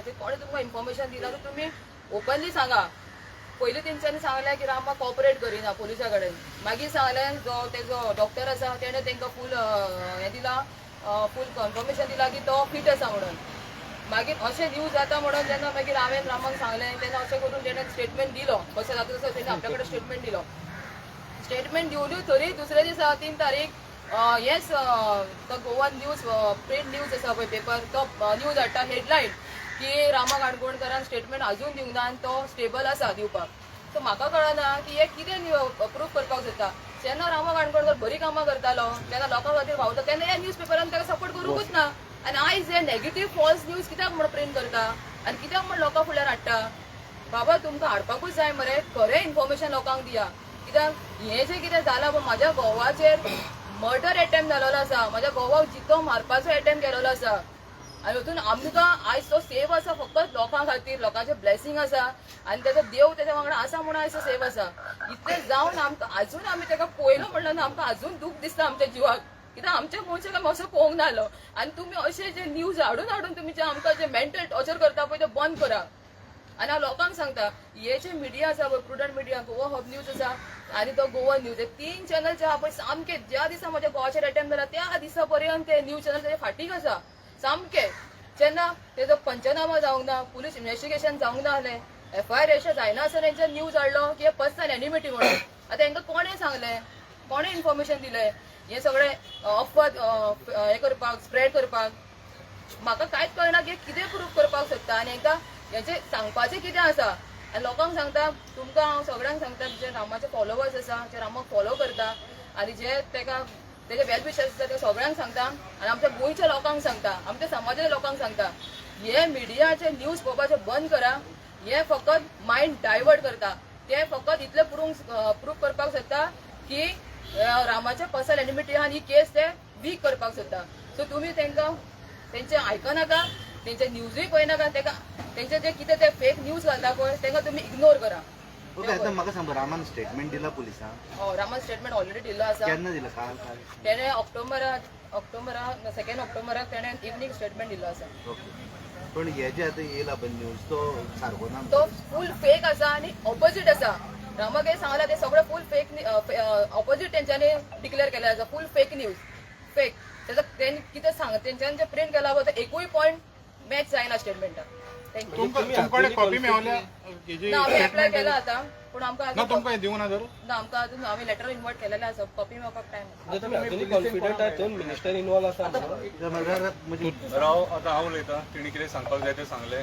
ते कोणी तुमकां इन्फॉर्मेशन दिला तर तुम्ही ओपनली सांगा. पयलीं तेंच्यांनी सांगलें की रामा कॉपरेट करिना पुलिसा कडेन, मागीर सांगलें जो तेजो डॉक्टर आसा तेणें तांकां फूल हें दिला, फूल कन्फर्मेशन दिला की तो फिट आसा म्हणून. मागीर अशें न्यूज जाता म्हणून जेन्ना मागीर हांवें रामाक सांगलें तेन्ना अशें करून तेणें स्टेटमेंट दिलो. कशें जाता तसो तेणें आपल्या कडेन स्टेटमेंट दिलो. स्टेटमेंट दिवनूय तरी दुसऱ्या दिसा 3 तारीख येस तो गोवन न्यूज प्रिंट न्यूज आसा पळय पेपर तो न्यूज हाडटा हेडलायन की रामा काणकोणकरान स्टेटमेंट अजून दिवना आनी तो स्टेबल आसा दिवपाक. सो म्हाका कळना की हे कितें प्रूफ करपाक सोदता. जेन्ना रामा काणकोणकर बरी कामां करतालो तेन्ना लोकां खातीर भावता तेन्ना ह्या न्यूज पेपरान ताका सपोर्ट करूंकूच ना. आनी आयज हे नेगेटीव फॉल्स न्यूज कित्याक म्हण प्रिंट करता आनी कित्याक म्हण लोकां फुड्यान हाडटा. बाबा तुमकां हाडपाकूच जाय मरे, खरें इन्फॉर्मेशन लोकांक दिया. कित्याक हें जें कितें जालां पळय म्हाज्या घोवाचेर मर्डर एटेम्प्ट जालोलो आसा, म्हाज्या घोवाक जितो मारपाचो एटेम्प्ट केलोलो आसा आनी हितून आमकां आयज तो सेफ आसा फकत लोकां खातीर, लोकांचें ब्लेसिंग आसा आनी तेजो देव तेज्या वांगडा आसा म्हणून आयज तो सेफ आसा. इतलें जावन आमकां आजून आमी ताका पळयलो म्हणल्यार आमकां आजून दूख दिसता आमच्या जिवाक. कित्याक आमच्या मनशाक आमी असो पळोवंक नाहलो आनी तुमी अशे जे न्यूज हाडून तुमी जे आमकां जे मेंटल टॉर्चर करता पळय ते बंद करा. आनी हांव लोकांक सांगता हे जे मिडिया आसा पळय prudent media, Goa hub news आसा आनी तो गोवन न्यूज, हे 3 चॅनल जे आहा पळय सामके ज्या दिसा म्हज्या गोवाचेर अटेम्प्ट जाला त्या दिसा पर्यंत ते न्यूज चॅनल तेजे फाटीक आसा सामके. जेन्ना तेजो पंचनामा जावंक ना, पुलीस इन्व्हेस्टिगेशन जावंक ना जालें, FIR रेजिस्टर जायना आसतना तेंचे न्यूज हाडलो की हे पर्सनल एनिमिटी म्हणून. आतां तांकां कोणें सांगलें, कोणें इन्फॉर्मेशन दिलें हे सगळें अफवाद हें करपाक, स्प्रेड करपाक. म्हाका कांयच कळना की कितें प्रूफ करपाक सोदता आनी हांकां हेचें सांगपाचें कितें आसा. आनी लोकांक सांगता, तुमकां हांव सगळ्यांक सांगता जे रामाचे फॉलोवर्स आसा, जे रामाक फॉलो करता आनी जे ताका तेजे वेल विशर्स आसा ते सगळ्यांक सांगता आनी आमच्या गोंयच्या लोकांक सांगता, आमच्या समाजाच्या लोकांक सांगता हे मिडियाचे न्यूज पळोवपाचे बंद करा. हे फकत मायंड डायवर्ट करता. ते फकत इतलें प्रूफ करपाक सोदता की रामाचे पर्सनल एनिमिटी आहा आनी ही केस ते वीक करपाक सोदता. सो तुमी तांकां तेंचे आयकनाका, तेंचे न्यूजूय पळयनाका, ताका तेंचे जे कितें ते फेक न्यूज घालता पळय तांकां तुमी इग्नोर करा. ओके, आता म्हाका सांग रामान स्टेटमेंट दिला पुलिसांक? हय, रामान स्टेटमेंट ऑलरेडी दिल्लो आसा. केन्ना दिला? काल? तेणें ऑक्टोबराक 2 ऑक्टोबराक तेणें इवनिंग स्टेटमेंट दिल्लो आसा. ओके, पण हे जे आता येयला पळय न्यूज तो सारको ना? तो फूल फेक आसा आनी ऑपोजीट आसा. रामाक हे सांगला ते सगळे फूल फेक ऑपोजीट तेंच्यांनी डिक्लेअर केले आसा. फूल फेक न्यूज, फेक. तेजो तेणी कितें सांग तेंच्यांनी जे प्रिंट केला पळय तो एकूय पॉयंट मॅच जायना स्टेटमेंटाक. तुमकडे कॉपी मेळल्या ना, आमी एप्लाय केला आतां पूण आमकां ना तुमकां दिवना जर ना, आमकां अजून आमी लेटर इन्वर्ट केलेलें आसा. कॉपी मेळपाक टायम. तुम्ही कॉन्फिडंट आहात मिनिस्टर इन्वॉल्व आसा? राव आतां हांव उलयतां. तेणी कितें सांगपाक जाय तें सांगलें.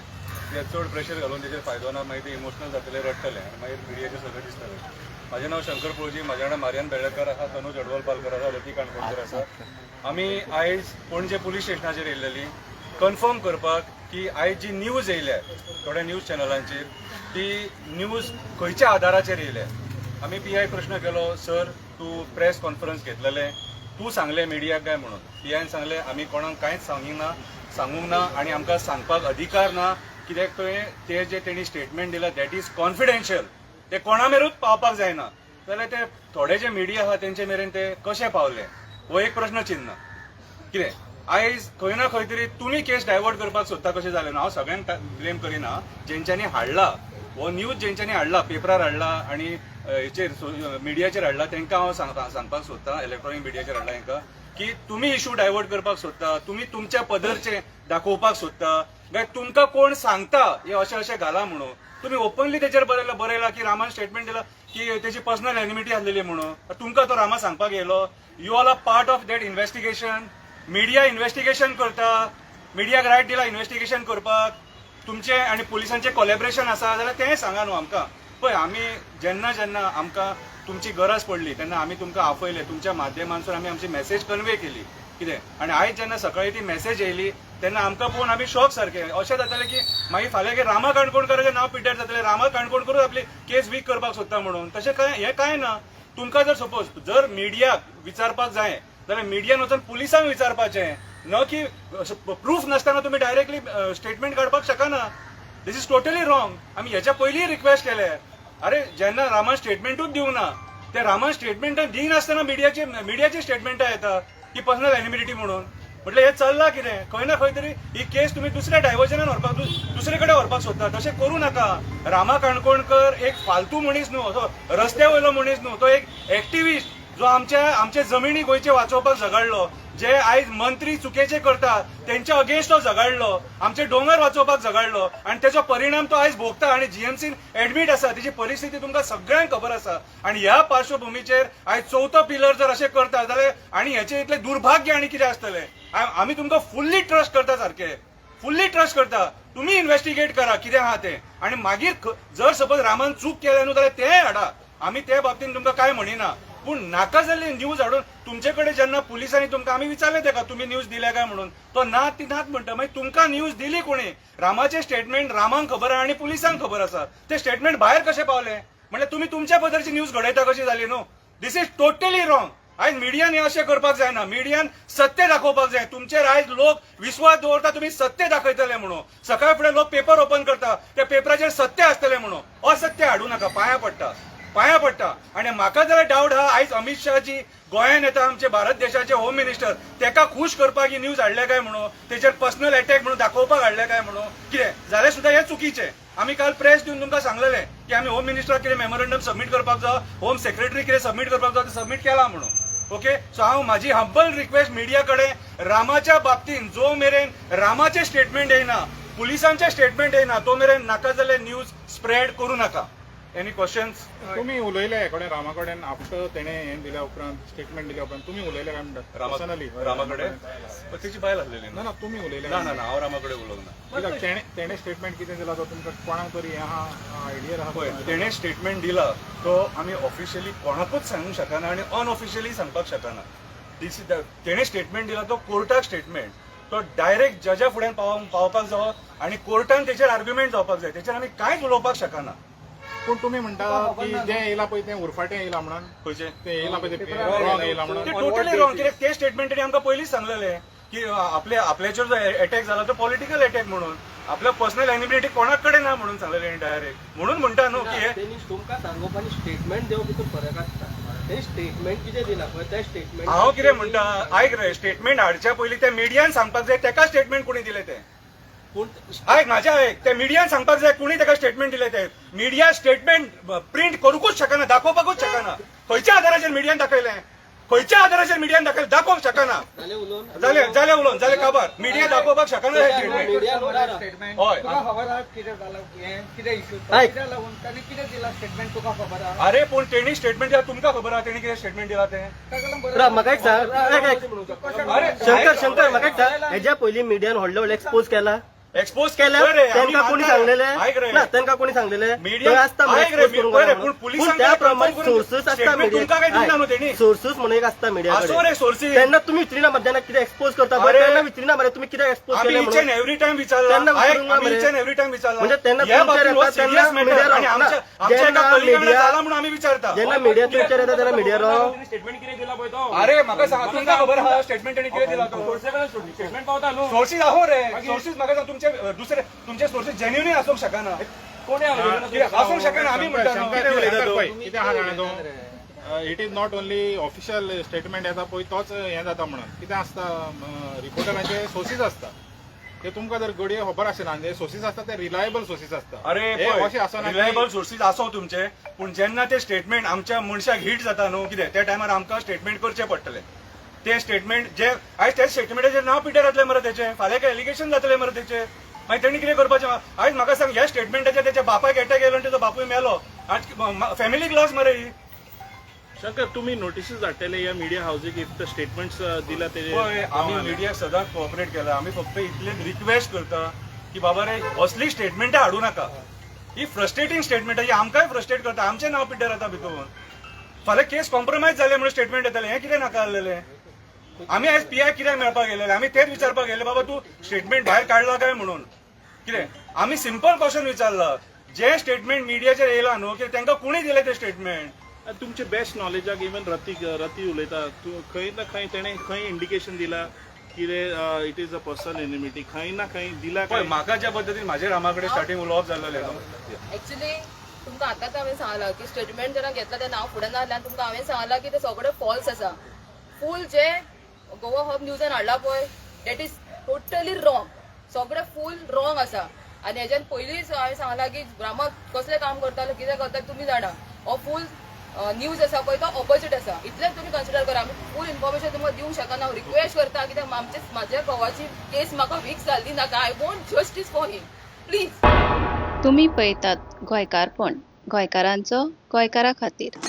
ते चड प्रेशर घालून तेजेर फायदो ना. मागीर ते इमोशनल जातले, रडटले आनी मागीर मिडियाचें सगळें दिसतलें. म्हाजें नांव शंकर पळोवजी, म्हाज्या वांगडा मारियान बेळेकर आसा, तनुज अडवल पालकर आसा, रती काणकोणकर आसा. आमी आयज पणजे पुलीस स्टेशनाचेर येयलेलीं कन्फर्म करपाक की आयज जी न्यूज येयल्या थोड्या न्यूज चॅनलांचेर ती न्यूज खंयच्या आदाराचेर येयल्या. आमी PI प्रश्न केलो, सर तूं प्रेस कॉन्फरन्स घेतलेलें, तूं सांगलें मिडियाक काय म्हणून. PIन सांगलें आमी कोणाक कांयच सांगूंक ना आनी आमकां सांगपाक अधिकार ना, कित्याक ते जे तेणी स्टेटमेंट दिला दॅट इज कॉन्फिडेन्शियल, ते कोणा मेरेनूच पावपाक जायना. जाल्यार ते थोडे जे मिडिया आहा तेंचे मेरेन ते कशें पावले हो एक प्रश्न चिन्ह. कितें आयज खंय ना खंय तरी तुमी केस डायवर्ट करपाक सोदता कशें जालें. हांव सगळ्यांक ब्लेम करिना. जेंच्यांनी हाडला हो न्यूज, जेंच्यांनी हाडला, पेपरार हाडला आनी हेचेर मिडियाचेर हाडला तांकां हांव सांगपाक सोदतां, इलेक्ट्रॉनीक मिडियाचेर हाडला तांकां की तुमी इशू डायवर्ट करपाक सोदता, तुमी तुमच्या पदरचे दाखोवपाक सोदता काय तुमकां कोण सांगता हे अशें अशें घाला म्हणून. तुमी ओपनली तेचेर बरयला की रामान स्टेटमेंट दिला की तेची पर्सनल एनिमिटी आसलेली म्हणून. तुमकां तो रामा सांगपाक येयलो? You all are part of that investigation. Media investigation करता, मिडियाक रायट दिला इन्व्हेस्टिगेशन करपाक. तुमचे आनी पुलिसांचे कोलॅबरेशन आसा जाल्यार तें सांगा न्हू आमकां. पळय आमी जेन्ना जेन्ना आमकां तुमची गरज पडली तेन्ना आमी तुमकां आपयले, तुमच्या माध्यमांतसून आमी आमची मेसेज कन्वे केली. कितें आनी आयज जेन्ना सकाळी ती मेसेज येयली तेन्ना आमकां पळोवन आमी शॉक सारके. अशें जातालें की मागीर फाल्यां की रामा काणकोणकराचें नांव पिड्ड्यार जातलें, रामा काणकोणकरूच आपली केस वीक करपाक सोदता म्हणून. तशें हें कांय ना. तुमकां जर सपोज जर मिडियाक विचारपाक जाय जाल्यार मिडियान वचून पुलिसांक विचारपाचें, न की प्रूफ नासतना तुमी डायरेक्टली स्टेटमेंट काडपाक शकना. दिस इज टोटली रॉंग. आमी हेच्या पयलीं रिक्वेस्ट केले. अरे जेन्ना रामान स्टेटमेंटूच दिवंक ना, ते रामान स्टेटमेंट दिनासतना मिडियाची स्टेटमेंटां येता की पर्सनल एनिमिटी म्हणून. म्हटलं हे चल्लां कितें खंय ना खंय तरी ही केस तुम्ही दुसऱ्या डायव्हर्जनान व्हरपाक दुसरे कडेन व्हरपाक सोदता तशें करूं नाका. रामा काणकोणकर एक फालतू मनीस न्हू, असो रस्त्या वयलो मनीस न्हू, तो एक एक्टिव्हिस्ट जो आमचे जमिनी गोंयचे वाचोवपाक झगडलो, जे आयज मंत्री चुकेचे करतात त्यांच्या अगेन्स्ट तो झगडलो, आमचे दोंगर वाचोवपाक झगडलो आणि त्याचो परिणाम तो आयज भोगता आणि जीएमसीन एडमीट आसा. त्याची परिस्थिती तुमकां सगळ्यांक खबर आसा. आणि ह्या पार्श्वभूमीचेर आयज चवथो पिलर जर अशें करता जाल्यार आणि हेचे इतले दुर्भाग्य आनी कितें आसतलें. आमी तुमकां फुल्ली ट्रस्ट करता, सारखे फुल्ली ट्रस्ट करता. तुम्ही इन्व्हेस्टिगेट करा कितें आहा तें आणि मागीर जर सपोज रामान चूक केलें न्हू जाल्यार तेंय हाडा. आमी ते बाबतींत तुमकां काय म्हणिना. पूण नाका जाल्ली न्यूज हाडून तुमचे कडेन जेन्ना पुलिसांनी तुमकां आमी विचारलें तेका तुम्ही न्यूज दिल्या काय म्हणून, तो नात ती नात म्हणटा. मागीर तुमकां न्यूज दिली कोणी? रामाचे स्टेटमेंट रामांक खबर आहा आनी पुलिसांक खबर आसा. ते स्टेटमेंट भायर कशें पावले? म्हणजे तुम्ही तुमच्या पद्धतीची न्यूज घडयता कशी जाली न्हू. दिस इज टोटली रॉंग. आयज मिडियान हे अशें करपाक जायना. मिडियान सत्य दाखोवपाक जाय. तुमचेर आयज लोक विश्वास दवरता तुम्ही सत्य दाखयतले म्हणून. सकाळी फुडें लोक पेपर ओपन करता त्या पेपराचेर सत्य आसतलें म्हणून. असत्य हाडू नाका. पांया पडटा. आणि म्हाका जाल्यार डावट आहा आयज अमित शहाजी गोंयान येता, आमचे भारत देशाचे होम मिनिस्टर, तेका खुश करपाक ही न्यूज हाडल्या काय म्हणून, तेचेर पर्सनल अटॅक म्हणून दाखोवपाक हाडल्या काय म्हणून कितें जाल्यार सुद्दां हे चुकीचें. आमी काल प्रेस दिवन तुमकां सांगलेलें की आमी होम मिनिस्टराक कितें मेमोरंडम सबमीट करपाक जाय, होम सेक्रेटरी कितें सबमीट करपाक जाय ते सबमीट केला म्हणून. ओके, सो हांव म्हाजी हंबल रिक्वेस्ट मिडिया कडेन रामाच्या बाबतींत जो मेरेन रामाचे स्टेटमेंट येयना, पुलिसांचे स्टेटमेंट येयना, तो मेरेन नाका जाल्यार न्यूज स्प्रेड करूं नाका. Any questions? तुम्ही उलयले हे कडेन रामा कडेन आफ्टर तेणे हे दिल्या उपरांत स्टेटमेंट दिल्या उपरांत तुम्ही उलयले काय म्हणटा पर्सनली रामा कडेन? तेची बायल आसलेली ना ना तुम्ही उलयले ना ना हांव रामा कडेन उलोवंक ना. कित्याक तेणे स्टेटमेंट कितें दिला तो तुमकां कोणाक तरी आहा आयडिया आहा? पळय, तेणे स्टेटमेंट दिला तो आमी ऑफिशियली कोणाकूच सांगूंक शकना आणि अनऑफिशियली सांगपाक शकना. तेणे स्टेटमेंट दिला तो कोर्टाक स्टेटमेंट, तो डायरेक्ट जजा फुड्यान पावपाक जावो आणि कोर्टान तेचेर आर्ग्युमेंट जावपाक जाय. तेचेर आमी कांयच उलोवपाक शकना. पूण तुम्ही म्हणटा की जे येयला पळय तें उरफाटें येयला म्हणून, खंयचे ते येयला पळय ते रॉंग येयला म्हणून. ते टोटली रॉंग. कित्याक ते स्टेटमेंटांनी आमकां पयलींच सांगलेलें की आपल्याचेर जो अटॅक जाला तो पॉलिटिकल अटॅक म्हणून, आपल्या पर्सनल एनिमिटी कोणाक कडेन ना म्हणून सांगलेलें डायरेक्ट. म्हणून म्हणटा न्हू की हे तुमकां सांगप आनी स्टेटमेंट दिवप भितर फरक आसता. ते स्टेटमेंट कितें दिला पळय त्या स्टेटमेंट हांव कितें म्हणटा, आयक रे, स्टेटमेंट हाडच्या पयलीं ते मिडियान सांगपाक जाय तेका स्टेटमेंट कोणी दिलें तें. आयक म्हाज्या आयक, ते मिडियान सांगपाक जाय कोणी तेका स्टेटमेंट दिलें तें. मिडिया स्टेटमेंट प्रिंट करूंकूच शकना, दाखोवपाकूच शकना. खंयच्या आधाराचेर मिडियान दाखयलें? खंयच्या आधाराचेर मिडियान दाखयलें? दाखोवंक शकना. जालें उलोवन जालें काबार. मिडिया दाखोवपाक शकना हे स्टेटमेंट. हय, अरे पूण तेणी स्टेटमेंट दिला तुमकां खबर आहा तेणी कितें स्टेटमेंट दिला तें? म्हाका एक सांग, शंकर म्हाका एक सांग, हेज्या पयलीं मिडियान व्हडले एक्सपोज केला एक्सपोज केला तांकां कोणी सांगलेले ना, तांकां कोणी सांगलेले मीडिया आसता पूण त्या प्रमाणे सोर्सेस आसता मिडिया, सोर्सेस म्हणून एक आसता मिडिया कडेन. तेन्ना तुम्ही विचारिना मरे, जेन्ना कितें एक्सपोज करता पळय तेन्ना विचारिना मरे तुम्ही कितें एक्सपोज केलें म्हणून. एव्हरी टाइम विचारला म्हणजे तेन्ना तुमचेर येता तेन्ना मिडिया जेन्ना मिडिया तुमचेर येता तेन्ना मिडिया रॉंग. स्टेटमेंट कितें दिला पळय तो? अरे म्हाका सांग, तुमकां खबर आहा स्टेटमेंट तेणी कितें दिला तो? स्टेटमेंट पावता न्हू. सोर्सीस आहो रे, सोर्सीस म्हाका सांग, तुमचे सोर्सीस जेन्युइन आसूंक शकना. कोणी आसूंक शकना. आमी म्हणटा कितें आहा जाणा तो, it is not only official statement येता पळय तोच हें जाता म्हणून. कितें आसता, रिपोर्टरांचे सोर्सीस आसता ते तुमकां जर घडये खबर आसना, जे सोर्सीस आसता ते रिलायबल सोर्सीस आसता. अरे अशें आसना रिलायबल सोर्सीस आसो तुमचे, पूण जेन्ना ते स्टेटमेंट आमच्या मनशाक हिट जाता न्हू कितें, त्या टायमार आमकां स्टेटमेंट करचें पडटलें. ते स्टेटमेंट जे आयज त्या स्टेटमेंटाचेर नांव पिड्यार जातलें मरे तेचें, फाल्यां एलिगेशन जातलें मरे तेचें. मागीर तेणी कितें करपाचें? आयज म्हाका सांग, ह्या स्टेटमेंटाचेर तेच्या बापायक अटॅक येयलो आनी तेजो बापूय मेलो. आज फॅमिलीक लॉस मरे ही. शंकर, तुम्ही नोटिसीस धाडटले या मीडिया हाऊसिक इफ स्टेटमेंट्स दिला ते? आम्ही मीडिया सदांच कोऑपरेट केला. आम्ही फक्त इतलेच रिक्वेस्ट करता की बाबा रे असली स्टेटमेंटां हाडू नाका. ही फ्रस्ट्रेटिंग स्टेटमेंटां, ही आमकांय फ्रस्ट्रेट करता. आमचें नांव पिड्ड्यार जाता भितून. फाल्यां केस कॉम्प्रोमायज जाले म्हणून स्टेटमेंट येतलें, हें कितें नाका आसलेलें? आमी आयज पीआय कित्याक मेळपाक गेलेले? आमी तेच विचारपाक गेले बाबा तूं स्टेटमेंट भायर काडला काय म्हणून. कितें आमी सिंपल क्वेश्चन विचारला, जे स्टेटमेंट मिडियाचेर येयला न्हू की तांकां कोणी दिलें तें स्टेटमेंट? तुमचे बेस्ट नॉलेजाक इवन रती उलयता खंय ना खंय तेणें खंय इंडिकेशन दिला कितें it is a personal enmity, खंय ना खंय दिला काय? म्हाका ज्या पद्दतीन म्हाजे रामा कडेन स्टार्टींग उलोवप जाल्लेलें न्हू. ऍक्च्युली तुमकां आतांच हांवें सांगलां की स्टेटमेंट जेन्ना घेतला तें नांव फुडें नासल्यान तुमकां हांवें सांगलां की तें सगळें फॉल्स आसा. फूल जे गोवा हब न्यूजान हाडला पळय दॅट इज टोटली रॉंग. सगळें फूल रॉंग आसा. आनी हेच्यान पयलींच हांवें सांगलां की रामा कसलें काम करतालो कितें करता तुमी जाणा. हो फूल न्यूज आसा पळय तो ऑपोजीट आसा. इतलेंच तुमी कन्सिडर करा. आमी फूल इन्फॉर्मेशन तुमकां दिवंक शकना. हांव रिक्वेस्ट करता कित्याक म्हाज्या घोवाची केस म्हाका वीक जाल्ली नाका. I want justice for him please. तुम्ही पळयतात गोंयकारपण, गोंयकारांचो गोंयकारा खातीर.